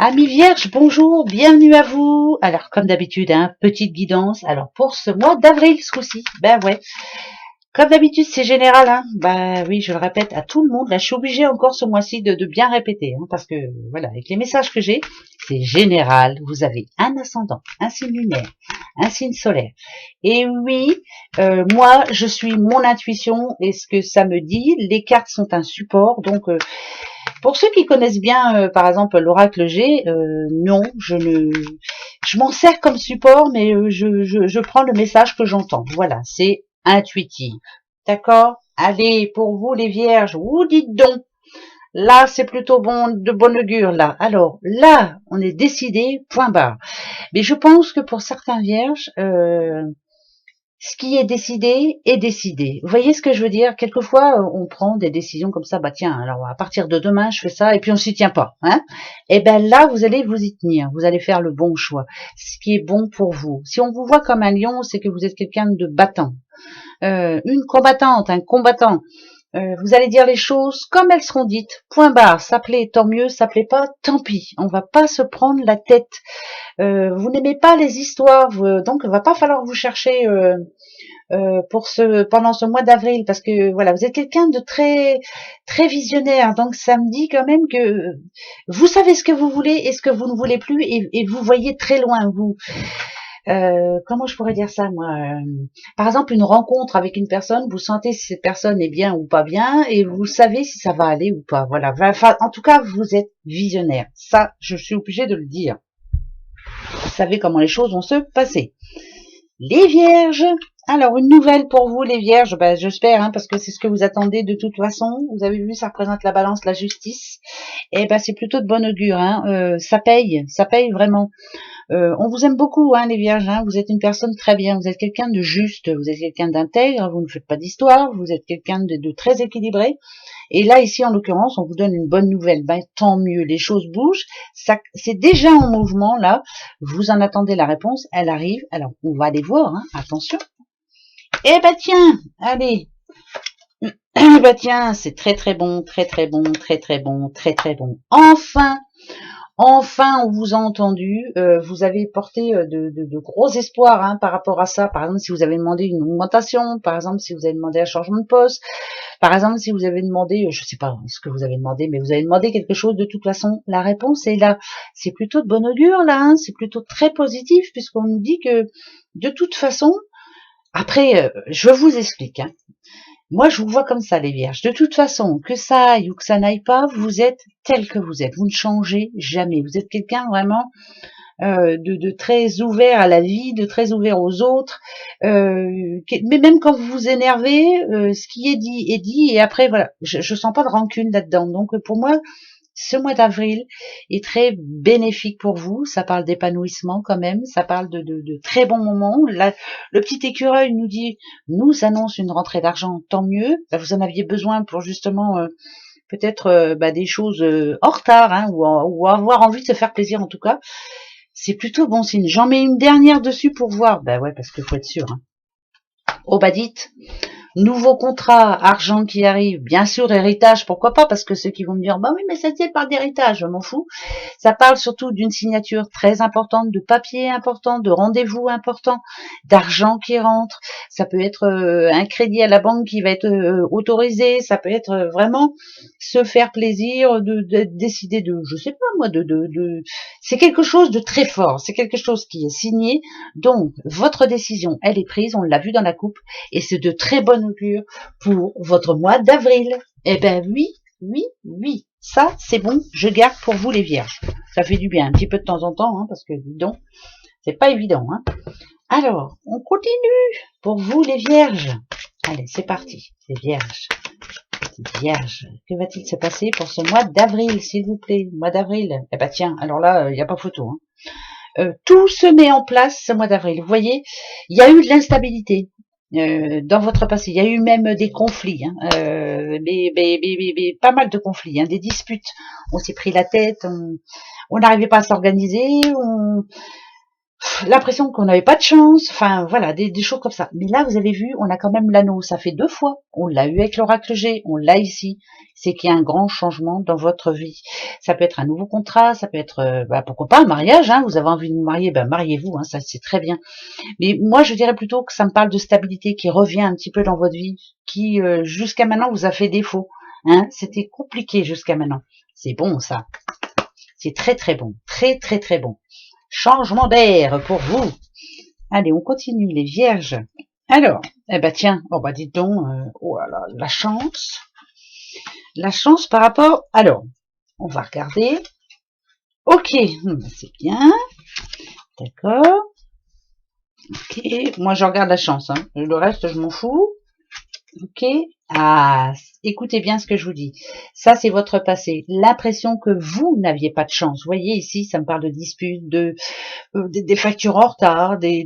Amis vierges, bonjour, bienvenue à vous. Alors, comme d'habitude, petite guidance. Alors, pour ce mois d'avril, ce coup-ci, ben ouais. Comme d'habitude, c'est général, Bah oui, je le répète à tout le monde. Là, je suis obligée encore ce mois-ci de bien répéter, parce que, voilà, avec les messages que j'ai, c'est général. Vous avez un ascendant, un signe lunaire, un signe solaire. Et oui, moi, je suis mon intuition et ce que ça me dit. Les cartes sont un support, donc... pour ceux qui connaissent bien, par exemple, l'oracle G, non, je m'en sers comme support, mais je prends le message que j'entends. Voilà, c'est intuitif. D'accord? Allez, pour vous les vierges, vous dites donc. Là, c'est plutôt bon, de bon augure, là. Alors, là, on est décidé, point barre. Mais je pense que pour certains vierges, ce qui est décidé est décidé. Vous voyez ce que je veux dire? Quelquefois, on prend des décisions comme ça. Bah tiens, alors à partir de demain, je fais ça, et puis on s'y tient pas. Et ben là, vous allez vous y tenir. Vous allez faire le bon choix, ce qui est bon pour vous. Si on vous voit comme un lion, c'est que vous êtes quelqu'un de battant, une combattante, un combattant. Vous allez dire les choses comme elles seront dites. Point barre. Ça plaît, tant mieux. Ça plaît pas, tant pis. On va pas se prendre la tête. Vous n'aimez pas les histoires, donc il va pas falloir vous chercher pendant ce mois d'avril, parce que voilà, vous êtes quelqu'un de très très visionnaire, donc ça me dit quand même que vous savez ce que vous voulez et ce que vous ne voulez plus, et vous voyez très loin. Vous comment je pourrais dire ça, moi, par exemple, une rencontre avec une personne, vous sentez si cette personne est bien ou pas bien, et vous savez si ça va aller ou pas. Voilà, enfin, en tout cas, vous êtes visionnaire. Ça, je suis obligée de le dire. Vous savez comment les choses vont se passer. Les vierges, alors une nouvelle pour vous les vierges, j'espère, parce que c'est ce que vous attendez de toute façon. Vous avez vu, ça représente la balance, la justice. Et c'est plutôt de bon augure, ça paye vraiment. On vous aime beaucoup, les vierges, vous êtes une personne très bien, vous êtes quelqu'un de juste, vous êtes quelqu'un d'intègre, vous ne faites pas d'histoire, vous êtes quelqu'un de très équilibré. Et là, ici, en l'occurrence, on vous donne une bonne nouvelle. Tant mieux, les choses bougent. Ça, c'est déjà en mouvement, là. Vous en attendez la réponse, elle arrive. Alors, on va aller voir, attention. Tiens, allez. Tiens, c'est très très bon, très très bon, très très bon, très très bon. Enfin, on vous a entendu, vous avez porté de gros espoirs par rapport à ça. Par exemple, si vous avez demandé une augmentation, par exemple, si vous avez demandé un changement de poste, par exemple, si vous avez demandé, je sais pas ce que vous avez demandé, mais vous avez demandé quelque chose, de toute façon, la réponse est là. C'est plutôt de bon augure, là, c'est plutôt très positif, puisqu'on nous dit que, de toute façon, après, je vous explique, Moi, je vous vois comme ça, les vierges. De toute façon, que ça aille ou que ça n'aille pas, vous êtes tel que vous êtes. Vous ne changez jamais. Vous êtes quelqu'un vraiment de très ouvert à la vie, de très ouvert aux autres. Mais même quand vous vous énervez, ce qui est dit. Et après, voilà, je sens pas de rancune là-dedans. Donc, pour moi, ce mois d'avril est très bénéfique pour vous. Ça parle d'épanouissement quand même. Ça parle de très bons moments. Là, le petit écureuil nous annonce une rentrée d'argent. Tant mieux. Vous en aviez besoin pour justement peut-être des choses en retard, ou avoir envie de se faire plaisir en tout cas. C'est plutôt bon signe. J'en mets une dernière dessus pour voir. Ouais, parce qu'il faut être sûr. Dites. Nouveau contrat, argent qui arrive, bien sûr, héritage, pourquoi pas, parce que ceux qui vont me dire, oui, mais ça parle d'héritage, je m'en fous. Ça parle surtout d'une signature très importante, de papier important, de rendez-vous important, d'argent qui rentre. Ça peut être un crédit à la banque qui va être autorisé, ça peut être vraiment se faire plaisir, de décider de, je sais pas moi, c'est quelque chose de très fort, c'est quelque chose qui est signé. Donc, votre décision, elle est prise, on l'a vu dans la coupe, et c'est de très bonne augure pour votre mois d'avril. Oui, ça c'est bon, je garde pour vous les vierges. Ça fait du bien un petit peu de temps en temps, parce que dis donc, c'est pas évident. Alors, on continue pour vous les vierges. Allez, c'est parti, les vierges. Vierge, que va-t-il se passer pour ce mois d'avril, s'il vous plaît? Mois d'avril. Tiens, alors là, il n'y a pas photo. Tout se met en place ce mois d'avril. Vous voyez, il y a eu de l'instabilité. Dans votre passé, il y a eu même des conflits, mais pas mal de conflits, des disputes. On s'est pris la tête, on n'arrivait pas à s'organiser, l'impression qu'on n'avait pas de chance, enfin voilà, des choses comme ça. Mais là, vous avez vu, on a quand même l'anneau, ça fait 2 fois. On l'a eu avec l'oracle G, on l'a ici. C'est qu'il y a un grand changement dans votre vie. Ça peut être un nouveau contrat, ça peut être, pourquoi pas un mariage, hein, vous avez envie de vous marier, mariez-vous, hein, ça c'est très bien. Mais moi, je dirais plutôt que ça me parle de stabilité qui revient un petit peu dans votre vie, qui jusqu'à maintenant vous a fait défaut. Hein, c'était compliqué jusqu'à maintenant. C'est bon ça, c'est très très bon, très très très bon. Changement d'air pour vous. Allez, on continue les vierges. Alors, eh ben tiens, oh bah dites donc, oh là là, la chance. La chance par rapport... Alors, on va regarder. Ok, c'est bien. D'accord. Ok, moi je regarde la chance. Hein. Le reste, je m'en fous. Ok. Ah, écoutez bien ce que je vous dis. Ça, c'est votre passé. L'impression que vous n'aviez pas de chance. Vous voyez ici, ça me parle de disputes, des factures en retard, des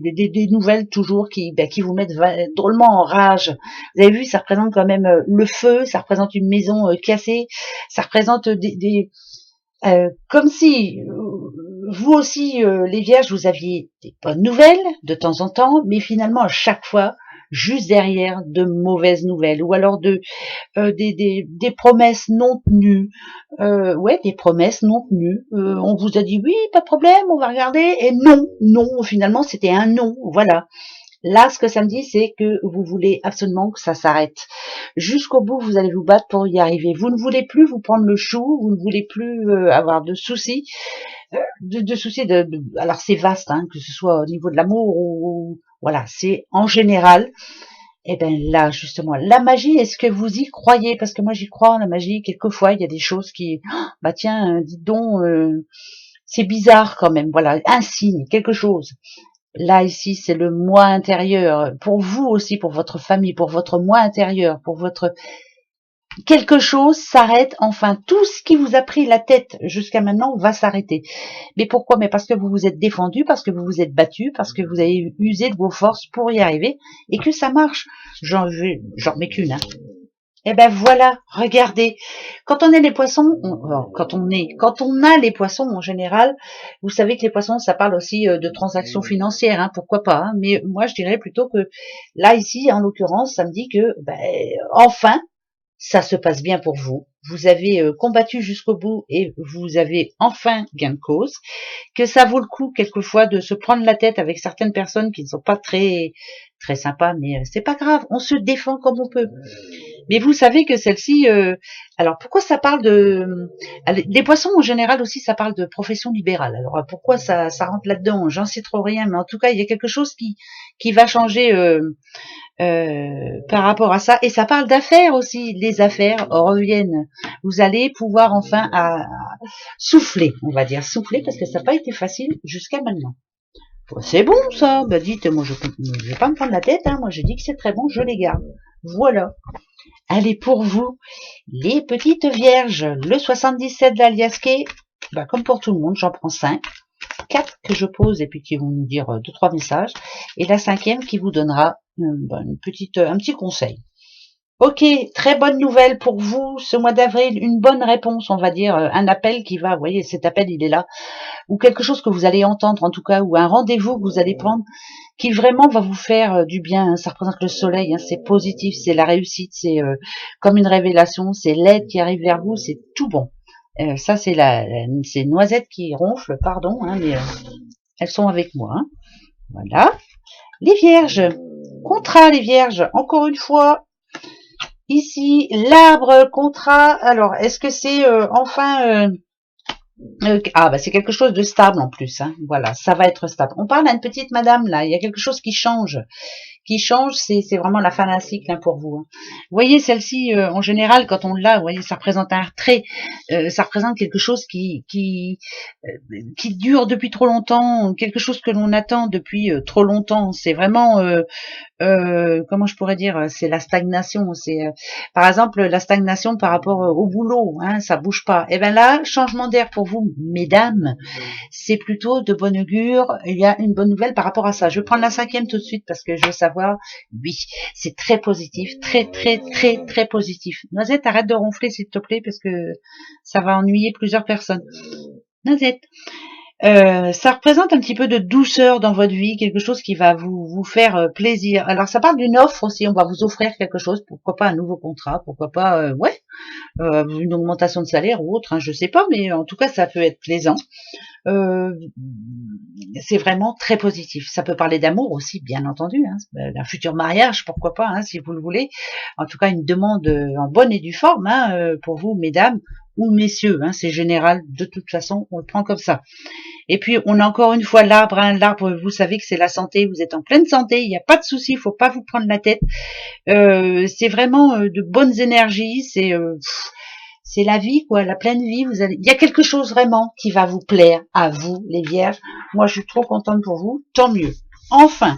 nouvelles toujours qui vous mettent drôlement en rage. Vous avez vu, ça représente quand même le feu, ça représente une maison cassée, ça représente comme si vous aussi, les vierges, vous aviez des bonnes nouvelles de temps en temps, mais finalement à chaque fois, juste derrière de mauvaises nouvelles, ou alors des promesses non tenues. Ouais, des promesses non tenues. On vous a dit oui, pas de problème, on va regarder, et non, non, finalement c'était un non, voilà. Là, ce que ça me dit, c'est que vous voulez absolument que ça s'arrête. Jusqu'au bout, vous allez vous battre pour y arriver. Vous ne voulez plus vous prendre le chou, vous ne voulez plus avoir de soucis, alors c'est vaste, hein, que ce soit au niveau de l'amour ou voilà, c'est en général. Eh ben là, justement, la magie, est-ce que vous y croyez? Parce que moi, j'y crois en la magie. Quelquefois, il y a des choses qui, bah tiens, dites donc, c'est bizarre quand même. Voilà, un signe, quelque chose. Là, ici, c'est le moi intérieur. Pour vous aussi, pour votre famille, pour votre moi intérieur, pour votre... Quelque chose s'arrête, enfin, tout ce qui vous a pris la tête jusqu'à maintenant va s'arrêter. Mais pourquoi? Mais parce que vous vous êtes défendu, parce que vous vous êtes battu, parce que vous avez usé de vos forces pour y arriver, et que ça marche. J'en remets qu'une, hein. Eh ben voilà, regardez. Quand on est les poissons, quand on a les poissons en général, vous savez que les poissons, ça parle aussi de transactions financières, hein, pourquoi pas. Hein, mais moi, je dirais plutôt que là ici, en l'occurrence, ça me dit que, enfin, ça se passe bien pour vous. Vous avez combattu jusqu'au bout et vous avez enfin gain de cause. Que ça vaut le coup quelquefois de se prendre la tête avec certaines personnes qui ne sont pas très très sympas, mais c'est pas grave, on se défend comme on peut. Mais vous savez que celle-ci, alors pourquoi ça parle de... Les poissons en général aussi, ça parle de profession libérale. Alors pourquoi ça rentre là-dedans? J'en sais trop rien, mais en tout cas, il y a quelque chose qui va changer par rapport à ça. Et ça parle d'affaires aussi. Les affaires reviennent. Vous allez pouvoir enfin souffler, on va dire souffler, parce que ça n'a pas été facile jusqu'à maintenant. C'est bon ça, bah dites, moi je vais pas me prendre la tête, hein. Moi je dis que c'est très bon, je les garde. Voilà. Allez, pour vous, les petites vierges, le 77 de l'Aliasqué, bah, comme pour tout le monde, j'en prends 5. 4 que je pose et puis qui vont nous dire 2-3 messages. Et la 5e qui vous donnera un petit conseil. Ok, très bonne nouvelle pour vous ce mois d'avril, une bonne réponse, on va dire, un appel qui va, vous voyez, cet appel il est là, ou quelque chose que vous allez entendre en tout cas, ou un rendez-vous que vous allez prendre, qui vraiment va vous faire du bien. Hein. Ça représente le soleil, hein, c'est positif, c'est la réussite, c'est comme une révélation, c'est l'aide qui arrive vers vous, c'est tout bon. Ça c'est Noisette qui ronfle, pardon, hein, mais elles sont avec moi. Hein. Voilà. Les vierges, contrat les vierges, encore une fois, ici, l'arbre, contrat, alors est-ce que c'est enfin... c'est quelque chose de stable en plus, hein. Voilà, ça va être stable. On parle à une petite madame là, il y a quelque chose qui change, c'est vraiment la fin d'un cycle hein, pour vous. Hein. Vous voyez celle-ci, en général, quand on l'a, vous voyez, ça représente un retrait, ça représente quelque chose qui dure depuis trop longtemps, quelque chose que l'on attend depuis trop longtemps. C'est vraiment comment je pourrais dire, c'est la stagnation. C'est par exemple la stagnation par rapport au boulot, hein, ça bouge pas. Et ben là, changement d'air pour vous, mesdames, c'est plutôt de bon augure. Il y a une bonne nouvelle par rapport à ça. Je vais prendre la 5e tout de suite parce que je veux savoir. Oui, c'est très positif, très très très très positif. Noisette, arrête de ronfler s'il te plaît parce que ça va ennuyer plusieurs personnes. Noisette. Ça représente un petit peu de douceur dans votre vie, quelque chose qui va vous faire plaisir. Alors ça parle d'une offre aussi, on va vous offrir quelque chose, pourquoi pas un nouveau contrat, pourquoi pas une augmentation de salaire ou autre, hein, je sais pas, mais en tout cas ça peut être plaisant. Euh, c'est vraiment très positif. Ça peut parler d'amour aussi, bien entendu, hein, d'un futur mariage, pourquoi pas, hein, si vous le voulez. En tout cas, une demande en bonne et due forme, hein, pour vous, mesdames ou messieurs, hein, c'est général. De toute façon, on le prend comme ça. Et puis, on a encore une fois l'arbre, hein, l'arbre, vous savez que c'est la santé, vous êtes en pleine santé, il n'y a pas de souci, il faut pas vous prendre la tête. C'est vraiment de bonnes énergies, c'est la vie, quoi, la pleine vie. Il y a quelque chose vraiment qui va vous plaire à vous, les vierges. Moi, je suis trop contente pour vous, tant mieux. Enfin,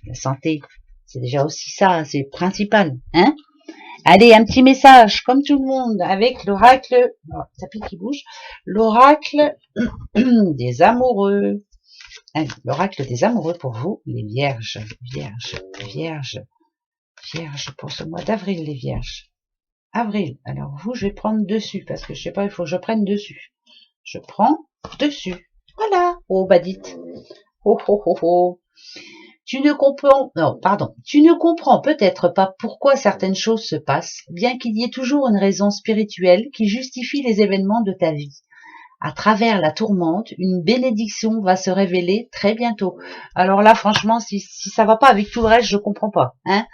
la santé, c'est déjà aussi ça, c'est principal, hein. Allez, un petit message, comme tout le monde, avec l'oracle, oh, tapis qui bouge, l'oracle des amoureux. Allez, l'oracle des amoureux pour vous, les vierges, vierges, vierges, vierges, pour ce mois d'avril, les vierges. Avril. Alors vous, je vais prendre dessus, parce que je sais pas, il faut que je prenne dessus. Je prends dessus. Voilà. Oh, bah dites. Oh, oh, oh, oh. Tu ne comprends peut-être pas pourquoi certaines choses se passent, bien qu'il y ait toujours une raison spirituelle qui justifie les événements de ta vie. À travers la tourmente, une bénédiction va se révéler très bientôt. Alors là, franchement, si ça va pas avec tout le reste, je comprends pas, hein.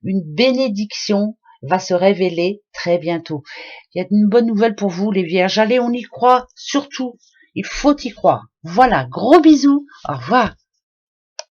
Une bénédiction va se révéler très bientôt. Il y a une bonne nouvelle pour vous, les vierges. Allez, on y croit, surtout. Il faut y croire. Voilà, gros bisous. Au revoir.